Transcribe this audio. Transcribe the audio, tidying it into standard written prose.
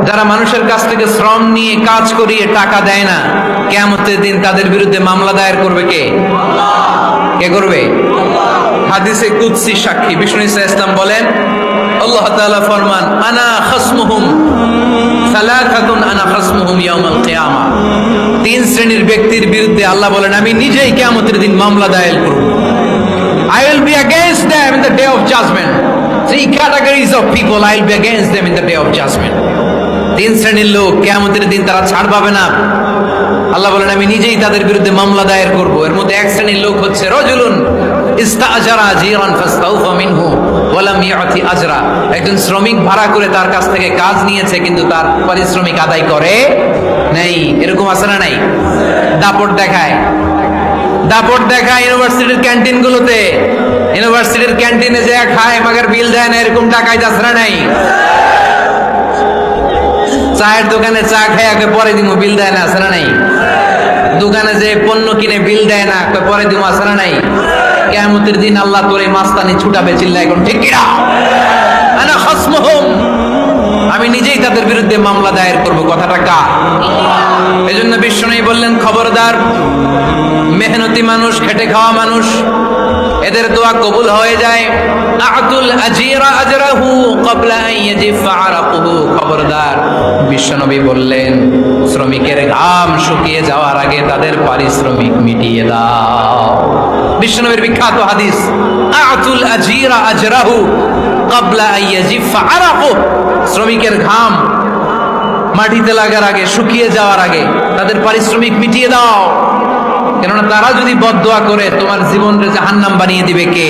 যারা মানুষের কাছ থেকে শ্রম নিয়ে কাজ করিয়ে টাকা দেয় না, কিয়ামতের দিন তাদের বিরুদ্ধে মামলা দায়ের করবে কে? কে করবে? হাদিসে কুদসি সাক্ষী বিষ্ণু ঈসা ইসলাম বলেন, আল্লাহ তাআলা ফরমান, আনা খাসমুহুম সালাসাতুন আনা খাসমুহুম ইয়াউমাল কিয়ামা। তিন শ্রেণীর ব্যক্তির বিরুদ্ধে আল্লাহ বলেন, আমি নিজেই কিয়ামতের দিন মামলা দায়ের করব। I will be against them in the day of judgment. Three categories of people I will be against them in the day of judgment. তিন শ্রেণীর লোক কিয়ামতের দিন তারা ছাড় পাবে না। আল্লাহ বলেন, আমি নিজেই তাদের বিরুদ্ধে মামলা দায়ের করব। এর মধ্যে এক শ্রেণীর লোক হচ্ছে রাজুলুন ইস্তাআজারা জিরান ফাস্তাউফা মিনহু ওয়া লাম ইয়াতি আজরা। একজন শ্রমিক ভাড়া করে তার কাছ থেকে কাজ নিয়েছে, কিন্তু তার পারিশ্রমিক আদায় করে নাই। এরকম আছে না নাই? দাপট দেখায় ইউনিভার্সিটির ক্যান্টিনগুলোতে। ইউনিভার্সিটির ক্যান্টিনে যে খায় মাগার বিল দেয় না, এরকম টাকায় যাচ্ছে না নাই? চায়ের দোকানে চা খায় আগে পরে দিমু, বিল দেয় না, আছে না নাই? দোকানে যে পণ্য কিনে বিল দেয় না, পরে দিমু, আছে না নাই? কিয়ামতের দিন আল্লাহ তোর এই মাস্তানি ছুটাবে, চিল্লা এখন ঠিক কিনা? আনা খাসমুহুম, আমি নিজেই তাদের বিরুদ্ধে মামলা দায়ের করব। কথাটা কার? এজন্য বিশ্বনবী বললেন, খবরদার, মেহনতি মানুষ, খেটে খাওয়া মানুষ, এদের দোয়া কবুল হয়ে যায়। আতুল আজিরা আজরাহু ক্বাবলা আন ইয়াজিফা আরাকুহু। খবরদার, বিশ্বনবী বললেন, শ্রমিকের ঘাম শুকিয়ে যাওয়ার আগে তাদের পারিশ্রমিক মিটিয়ে দাও। বিশ্বনবীর বিখ্যাত হাদিস, আতুল আজিরা আজরাহু ক্বাবলা আন ইয়াজিফা আরাকুহু। শ্রমিকের ঘাম মাটিতে লাগার আগে, শুকিয়ে যাওয়ার আগে তাদের পারিশ্রমিক মিটিয়ে দাও। কেননা তারা যদি বদদোয়া করে তোমার জীবনকে জাহান্নাম বানিয়ে দিবে কে?